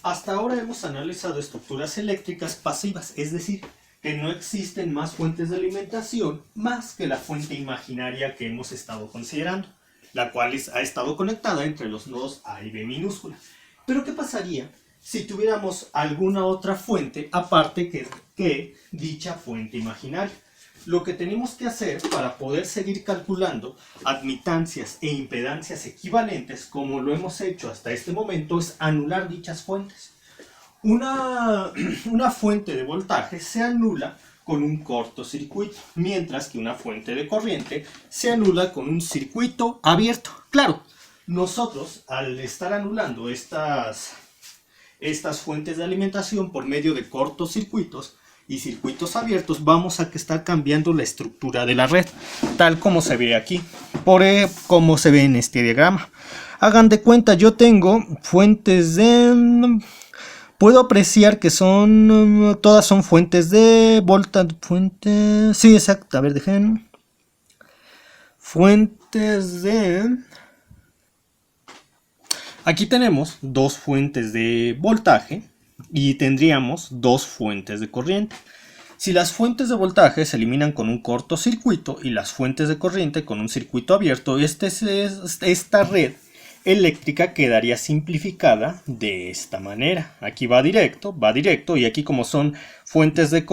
Hasta ahora hemos analizado estructuras eléctricas pasivas, es decir, que no existen más fuentes de alimentación más que la fuente imaginaria que hemos estado considerando, la cual ha estado conectada entre los nodos A y B minúscula. Pero ¿qué pasaría si tuviéramos alguna otra fuente aparte que dicha fuente imaginaria? Lo que tenemos que hacer para poder seguir calculando admitancias e impedancias equivalentes, como lo hemos hecho hasta este momento, es anular dichas fuentes. Una fuente de voltaje se anula con un cortocircuito, mientras que una fuente de corriente se anula con un circuito abierto. Claro, nosotros al estar anulando estas fuentes de alimentación por medio de cortocircuitos y circuitos abiertos, vamos a estar cambiando la estructura de la red, tal como se ve aquí, como se ve en este diagrama. Hagan de cuenta, yo tengo fuentes de... Puedo apreciar que todas son fuentes de voltaje. Sí, exacto. A ver, dejen. Fuentes de... Aquí tenemos dos fuentes de voltaje y tendríamos dos fuentes de corriente. Si las fuentes de voltaje se eliminan con un cortocircuito y las fuentes de corriente con un circuito abierto, esta red eléctrica quedaría simplificada de esta manera. Aquí va directo, y aquí como son fuentes de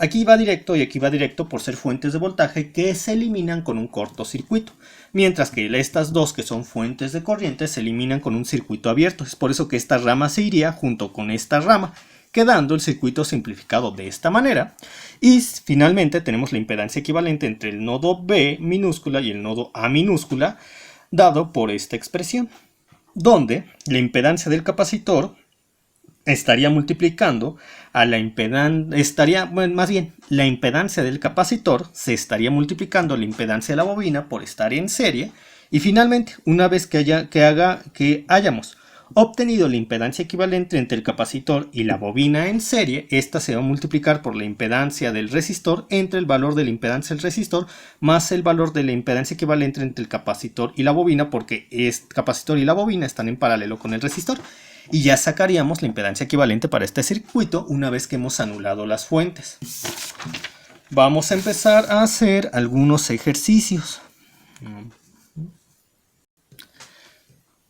aquí va directo y aquí va directo por ser fuentes de voltaje que se eliminan con un cortocircuito, mientras que estas dos que son fuentes de corriente se eliminan con un circuito abierto. Es por eso que esta rama se iría junto con esta rama, quedando el circuito simplificado de esta manera. Y finalmente tenemos la impedancia equivalente entre el nodo B minúscula y el nodo A minúscula, dado por esta expresión, donde la impedancia del capacitor estaría multiplicando a la impedancia, la impedancia del capacitor se estaría multiplicando a la impedancia de la bobina por estar en serie, y finalmente, una vez que hayamos obtenido la impedancia equivalente entre el capacitor y la bobina en serie, esta se va a multiplicar por la impedancia del resistor entre el valor de la impedancia del resistor más el valor de la impedancia equivalente entre el capacitor y la bobina, porque el capacitor y la bobina están en paralelo con el resistor. Y ya sacaríamos la impedancia equivalente para este circuito una vez que hemos anulado las fuentes. Vamos a empezar a hacer algunos ejercicios.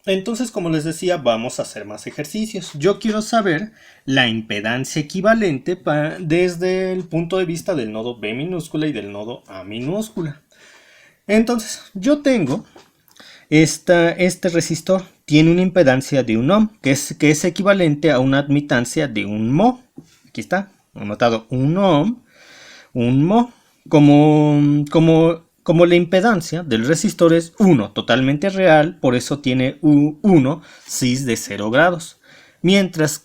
Entonces, como les decía, vamos a hacer más ejercicios. Yo quiero saber la impedancia equivalente desde el punto de vista del nodo B minúscula y del nodo A minúscula. Entonces, yo tengo este resistor, tiene una impedancia de 1 ohm, que es equivalente a una admitancia de 1 mho. Aquí está, anotado 1 ohm, 1 mho, como la impedancia del resistor es 1, totalmente real, por eso tiene 1 cis de 0 grados. Mientras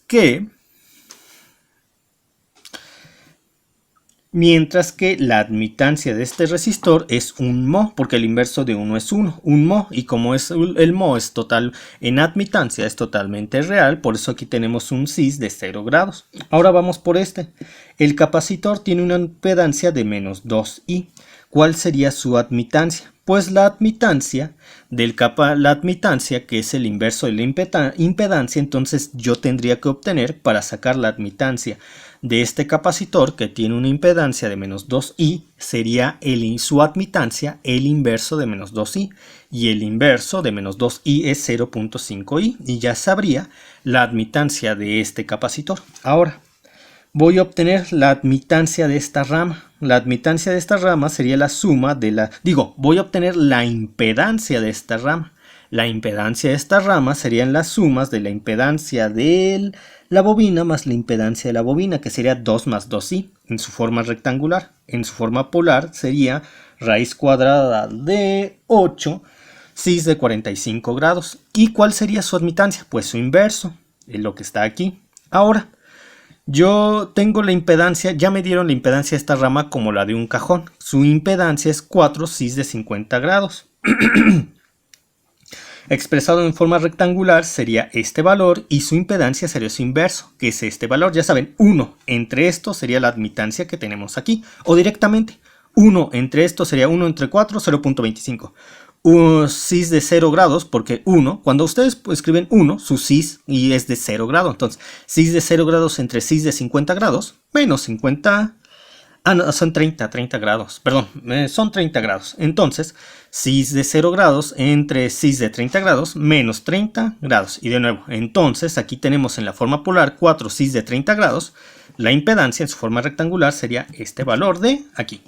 que la admitancia de este resistor es 1 mho, porque el inverso de 1 es 1 mho, y como el mho es total en admitancia, es totalmente real, por eso aquí tenemos un cis de 0 grados. Ahora vamos por este. El capacitor tiene una impedancia de menos 2i. ¿Cuál sería su admitancia? Pues la admitancia, que es el inverso de la impedancia, entonces yo tendría que obtener, para sacar la admitancia de este capacitor que tiene una impedancia de menos 2i, sería su admitancia el inverso de menos 2i, y el inverso de menos 2i es 0.5i, y ya sabría la admitancia de este capacitor. Ahora voy a obtener la admitancia de esta rama. La admitancia de esta rama sería la suma de voy a obtener la impedancia de esta rama. La impedancia de esta rama serían las sumas de la impedancia de la bobina más la impedancia de la bobina, que sería 2 más 2i en su forma rectangular. En su forma polar sería raíz cuadrada de 8 cis de 45 grados. ¿Y cuál sería su admitancia? Pues su inverso, es lo que está aquí. Ahora, yo tengo la impedancia, ya me dieron la impedancia de esta rama como la de un cajón. Su impedancia es 4 cis de 50 grados. Expresado en forma rectangular sería este valor, y su impedancia sería su inverso, que es este valor. Ya saben, 1 entre esto sería la admitancia que tenemos aquí. O directamente, 1 entre esto sería 1 entre 4, 0.25. cis de 0 grados, porque 1, cuando ustedes escriben 1, su cis y es de 0 grados, entonces cis de 0 grados entre cis de 50 grados menos 50, no, son 30 grados, perdón, son 30 grados, entonces cis de 0 grados entre cis de 30 grados menos 30 grados, y de nuevo, entonces aquí tenemos en la forma polar 4 cis de 30 grados, la impedancia en su forma rectangular sería este valor de aquí.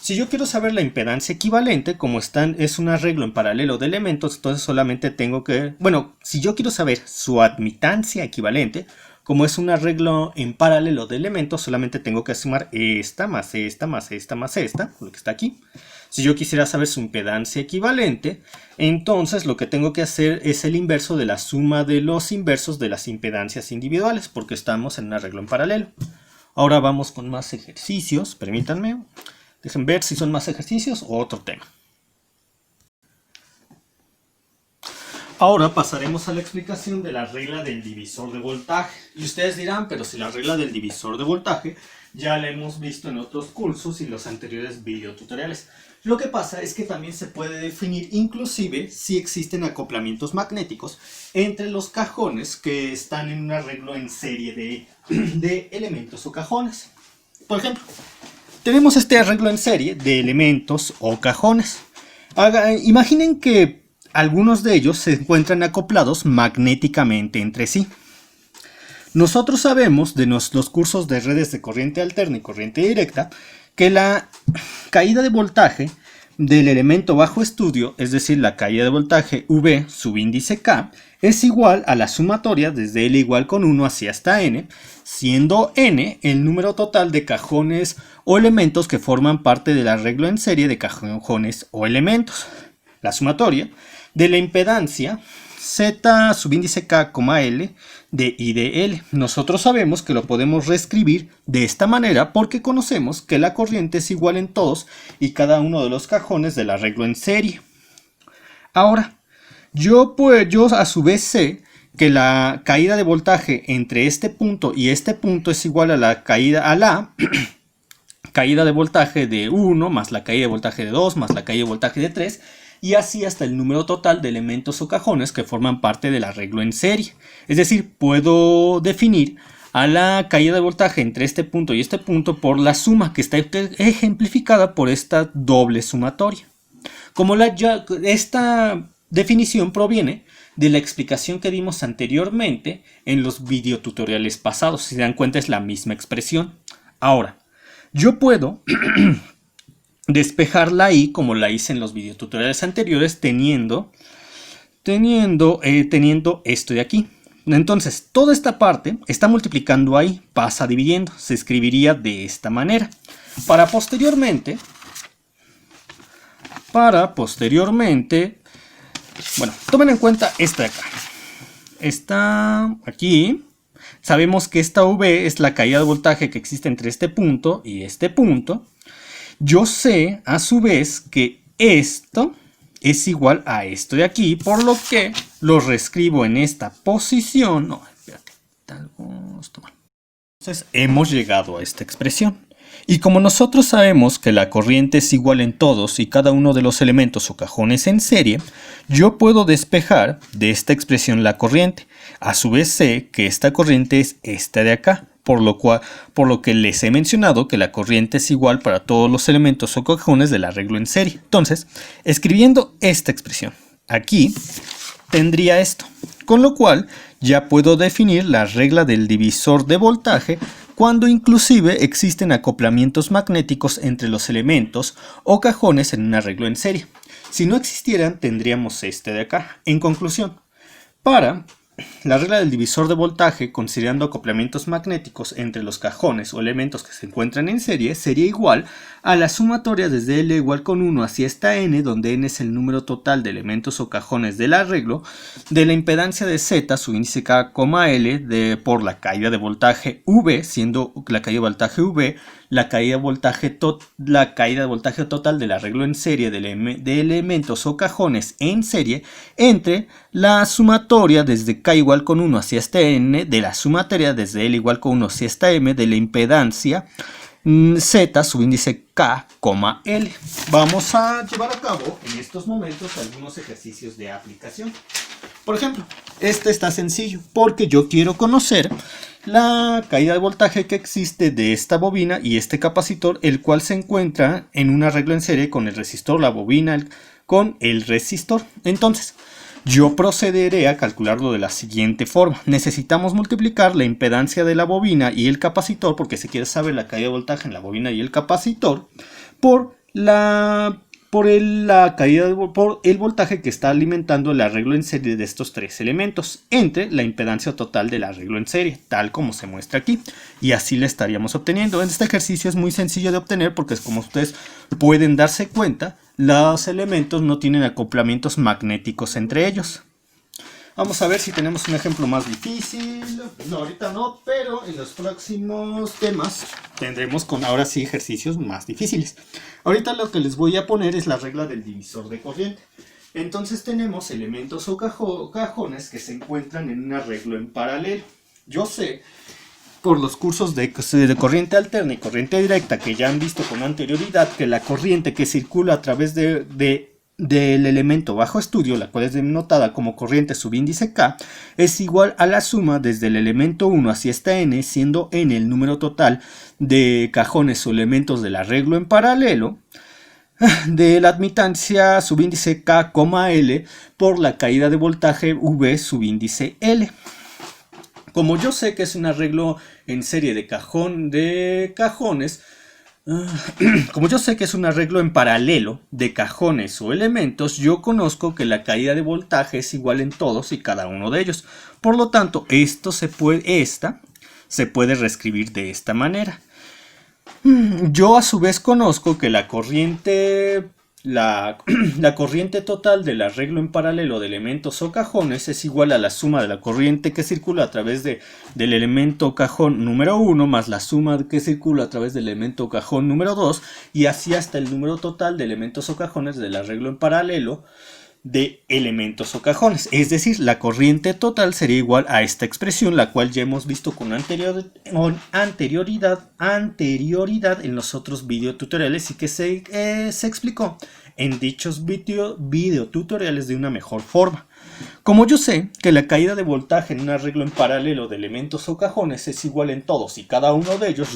Si yo quiero saber la impedancia equivalente, como es un arreglo en paralelo de elementos, entonces solamente tengo que... Bueno, si yo quiero saber su admitancia equivalente, como es un arreglo en paralelo de elementos, solamente tengo que sumar esta más esta más esta más esta, lo que está aquí. Si yo quisiera saber su impedancia equivalente, entonces lo que tengo que hacer es el inverso de la suma de los inversos de las impedancias individuales, porque estamos en un arreglo en paralelo. Ahora vamos con más ejercicios, permítanme. Dejen ver si son más ejercicios o otro tema. Ahora pasaremos a la explicación de la regla del divisor de voltaje. Y ustedes dirán, pero si la regla del divisor de voltaje ya la hemos visto en otros cursos y los anteriores videotutoriales. Lo que pasa es que también se puede definir inclusive si existen acoplamientos magnéticos entre los cajones que están en un arreglo en serie de elementos o cajones. Por ejemplo, tenemos este arreglo en serie de elementos o cajones. Imaginen que algunos de ellos se encuentran acoplados magnéticamente entre sí. Nosotros sabemos de los cursos de redes de corriente alterna y corriente directa que la caída de voltaje del elemento bajo estudio, es decir, la caída de voltaje V subíndice K, es igual a la sumatoria desde L igual con 1 hacia hasta N, siendo N el número total de cajones o elementos que forman parte del arreglo en serie de cajones o elementos. La sumatoria de la impedancia Z subíndice K, L de I de L. Nosotros sabemos que lo podemos reescribir de esta manera porque conocemos que la corriente es igual en todos y cada uno de los cajones del arreglo en serie. Ahora, yo a su vez sé que la caída de voltaje entre este punto y este punto es igual a la caída caída de voltaje de 1 más la caída de voltaje de 2 más la caída de voltaje de 3 y así hasta el número total de elementos o cajones que forman parte del arreglo en serie. Es decir, puedo definir a la caída de voltaje entre este punto y este punto por la suma que está ejemplificada por esta doble sumatoria. Esta definición proviene de la explicación que dimos anteriormente en los videotutoriales pasados. Si se dan cuenta, es la misma expresión. Ahora, yo puedo despejar la I como la hice en los videotutoriales anteriores teniendo esto de aquí. Entonces, toda esta parte está multiplicando ahí, pasa dividiendo. Se escribiría de esta manera. Para posteriormente, bueno, tomen en cuenta esta de acá. Esta aquí, sabemos que esta V es la caída de voltaje que existe entre este punto y este punto. Yo sé, a su vez, que esto es igual a esto de aquí, por lo que lo reescribo en esta posición. No, espérate. Entonces, hemos llegado a esta expresión. Y como nosotros sabemos que la corriente es igual en todos y cada uno de los elementos o cajones en serie, yo puedo despejar de esta expresión la corriente. A su vez sé que esta corriente es esta de acá, por lo que les he mencionado que la corriente es igual para todos los elementos o cajones del arreglo en serie. Entonces, escribiendo esta expresión aquí, tendría esto, con lo cual ya puedo definir la regla del divisor de voltaje cuando inclusive existen acoplamientos magnéticos entre los elementos o cajones en un arreglo en serie. Si no existieran, tendríamos este de acá. En conclusión, para la regla del divisor de voltaje, considerando acoplamientos magnéticos entre los cajones o elementos que se encuentran en serie, sería igual a la sumatoria desde L igual con 1 hacia esta N, donde N es el número total de elementos o cajones del arreglo, de la impedancia de Z, su índice K, L, por la caída de voltaje V, siendo la caída de voltaje V la caída de voltaje total del arreglo en serie de elementos o cajones en serie, entre la sumatoria desde K igual con 1 hacia esta N, de la sumatoria desde L igual con 1 hacia esta M, de la impedancia Z subíndice K, L. Vamos a llevar a cabo en estos momentos algunos ejercicios de aplicación. Por ejemplo, este está sencillo porque yo quiero conocer la caída de voltaje que existe de esta bobina y este capacitor, el cual se encuentra en un arreglo en serie con el resistor, la bobina con el resistor. Entonces, yo procederé a calcularlo de la siguiente forma. Necesitamos multiplicar la impedancia de la bobina y el capacitor, porque se quiere saber la caída de voltaje en la bobina y el capacitor, por el voltaje que está alimentando el arreglo en serie de estos tres elementos, entre la impedancia total del arreglo en serie, tal como se muestra aquí. Y así la estaríamos obteniendo. Este ejercicio es muy sencillo de obtener porque, como ustedes pueden darse cuenta, los elementos no tienen acoplamientos magnéticos entre ellos. Vamos a ver si tenemos un ejemplo más difícil. No, ahorita no, pero en los próximos temas tendremos ahora sí ejercicios más difíciles. Ahorita lo que les voy a poner es la regla del divisor de corriente. Entonces tenemos elementos o cajones que se encuentran en un arreglo en paralelo. Yo sé, por los cursos de corriente alterna y corriente directa que ya han visto con anterioridad, que la corriente que circula a través del elemento bajo estudio, la cual es denotada como corriente subíndice K, es igual a la suma desde el elemento 1 hacia esta n, siendo n el número total de cajones o elementos del arreglo en paralelo, de la admitancia subíndice K, L por la caída de voltaje V subíndice L. Como yo sé que es un arreglo en serie de cajones, como yo sé que es un arreglo en paralelo de cajones o elementos, yo conozco que la caída de voltaje es igual en todos y cada uno de ellos. Por lo tanto, esta se puede reescribir de esta manera. Yo a su vez conozco que la corriente total del arreglo en paralelo de elementos o cajones es igual a la suma de la corriente que circula a través del elemento cajón número 1 más la suma que circula a través del elemento cajón número 2, y así hasta el número total de elementos o cajones del arreglo en paralelo de elementos o cajones. Es decir, la corriente total sería igual a esta expresión, la cual ya hemos visto con anterioridad en los otros videotutoriales y que se explicó en dichos videotutoriales de una mejor forma. Como yo sé que la caída de voltaje en un arreglo en paralelo de elementos o cajones es igual en todos y cada uno de ellos,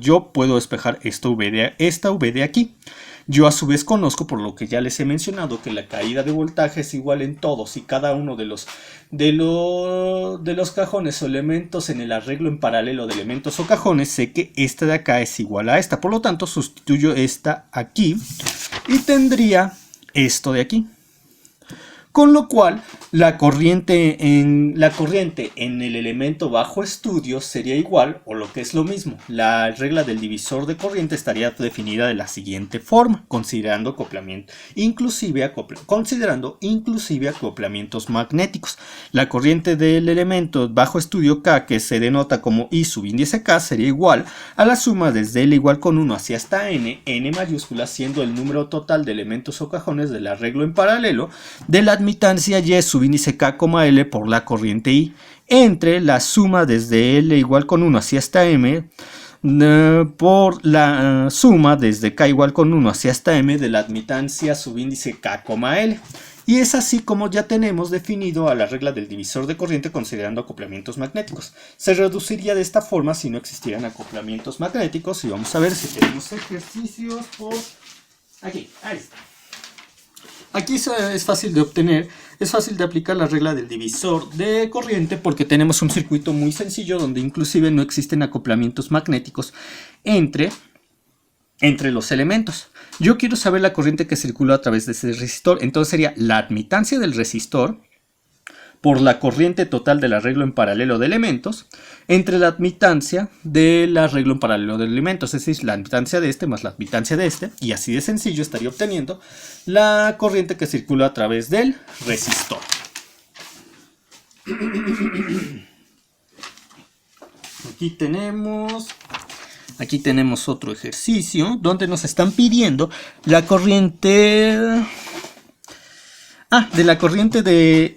yo puedo despejar esta V de aquí. Yo a su vez conozco, por lo que ya les he mencionado, que la caída de voltaje es igual en todos y cada uno de los cajones o elementos en el arreglo en paralelo de elementos o cajones. Sé que esta de acá es igual a esta, por lo tanto sustituyo esta aquí y tendría esto de aquí. Con lo cual, la corriente en el elemento bajo estudio sería igual, o lo que es lo mismo, la regla del divisor de corriente estaría definida de la siguiente forma, considerando inclusive acoplamientos magnéticos. La corriente del elemento bajo estudio K, que se denota como I subíndice K, sería igual a la suma desde L igual con 1 hacia hasta n mayúscula, siendo el número total de elementos o cajones del arreglo en paralelo de la admitancia Y subíndice K, L por la corriente I, entre la suma desde L igual con 1 hacia hasta M por la suma desde K igual con 1 hacia hasta M de la admitancia subíndice K, L. Y es así como ya tenemos definido a la regla del divisor de corriente considerando acoplamientos magnéticos. Se reduciría de esta forma si no existieran acoplamientos magnéticos. Y vamos a ver si tenemos ejercicios por aquí. Ahí está. Aquí es fácil de obtener, es fácil de aplicar la regla del divisor de corriente porque tenemos un circuito muy sencillo donde inclusive no existen acoplamientos magnéticos entre los elementos. Yo quiero saber la corriente que circula a través de ese resistor, entonces sería la admitancia del resistor por la corriente total del arreglo en paralelo de elementos entre la admitancia del arreglo en paralelo de elementos, es decir, la admitancia de este más la admitancia de este, y así de sencillo estaría obteniendo la corriente que circula a través del resistor. Aquí tenemos otro ejercicio donde nos están pidiendo la corriente de la corriente de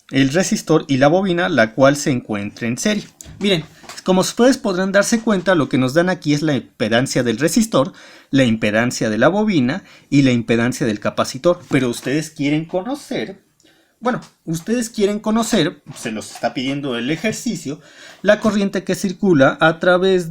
el resistor y la bobina, la cual se encuentra en serie. Miren, como ustedes podrán darse cuenta, lo que nos dan aquí es la impedancia del resistor, la impedancia de la bobina y la impedancia del capacitor. Pero ustedes quieren conocer, se los está pidiendo el ejercicio, la corriente que circula a través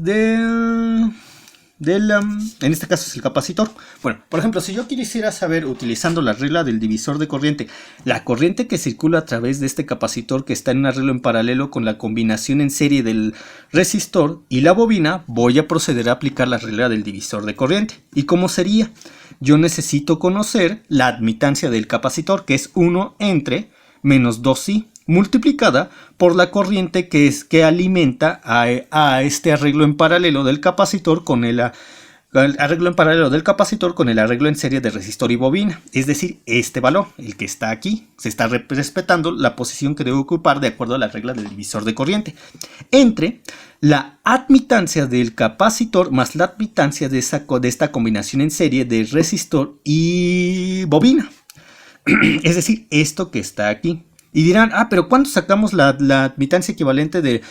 en este caso es el capacitor. Bueno, por ejemplo, si yo quisiera saber, utilizando la regla del divisor de corriente, la corriente que circula a través de este capacitor que está en un arreglo en paralelo con la combinación en serie del resistor y la bobina, voy a proceder a aplicar la regla del divisor de corriente. ¿Y cómo sería? Yo necesito conocer la admitancia del capacitor, que es 1 entre menos 2i, multiplicada por la corriente que alimenta a este arreglo en paralelo del capacitor con el arreglo en paralelo del capacitor con el arreglo en serie de resistor y bobina. Es decir, este valor, el que está aquí, se está respetando la posición que debe ocupar de acuerdo a la regla del divisor de corriente, entre la admitancia del capacitor más la admitancia de esta combinación en serie de resistor y bobina. Es decir, esto que está aquí. Y dirán, pero ¿cuándo sacamos la admitancia equivalente del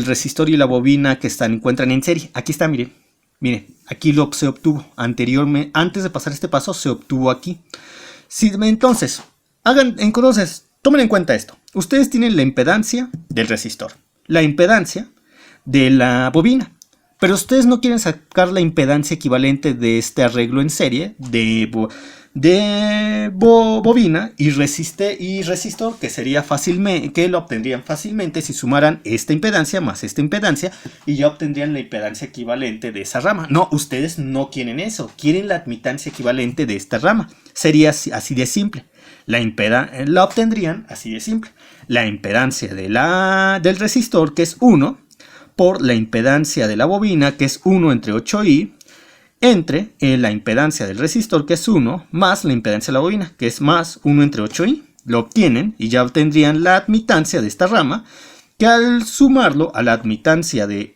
resistor y la bobina que se encuentran en serie? Aquí está, miren, aquí se obtuvo anteriormente, antes de pasar este paso, se obtuvo aquí. Entonces, tomen en cuenta esto. Ustedes tienen la impedancia del resistor, la impedancia de la bobina, pero ustedes no quieren sacar la impedancia equivalente de este arreglo en serie de bobina y resistor, que lo obtendrían fácilmente si sumaran esta impedancia más esta impedancia y ya obtendrían la impedancia equivalente de esa rama. No, ustedes no quieren eso, quieren la admitancia equivalente de esta rama. Sería así de simple. La obtendrían así de simple. La impedancia del resistor, que es 1, por la impedancia de la bobina, que es 1 entre 8i, entre la impedancia del resistor, que es 1, más la impedancia de la bobina, que es más 1 entre 8i. Lo obtienen y ya obtendrían la admitancia de esta rama, que al sumarlo a la admitancia de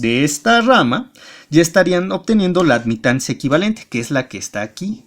esta rama, ya estarían obteniendo la admitancia equivalente, que es la que está aquí,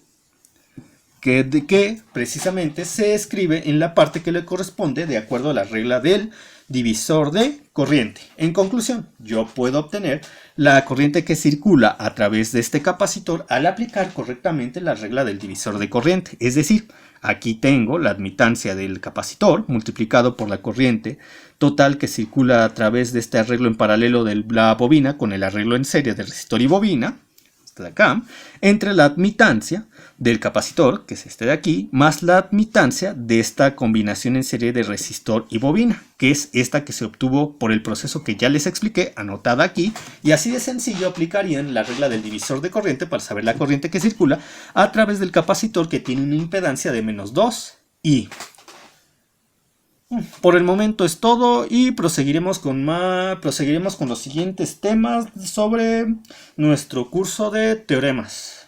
que precisamente se escribe en la parte que le corresponde de acuerdo a la regla del divisor de corriente. En conclusión, yo puedo obtener la corriente que circula a través de este capacitor al aplicar correctamente la regla del divisor de corriente. Es decir, aquí tengo la admitancia del capacitor multiplicado por la corriente total que circula a través de este arreglo en paralelo de la bobina con el arreglo en serie de resistor y bobina, este de acá, entre la admitancia del capacitor, que es este de aquí, más la admitancia de esta combinación en serie de resistor y bobina, que es esta que se obtuvo por el proceso que ya les expliqué, anotada aquí, y así de sencillo aplicarían la regla del divisor de corriente para saber la corriente que circula a través del capacitor que tiene una impedancia de menos 2i. Por el momento es todo y proseguiremos con los siguientes temas sobre nuestro curso de teoremas.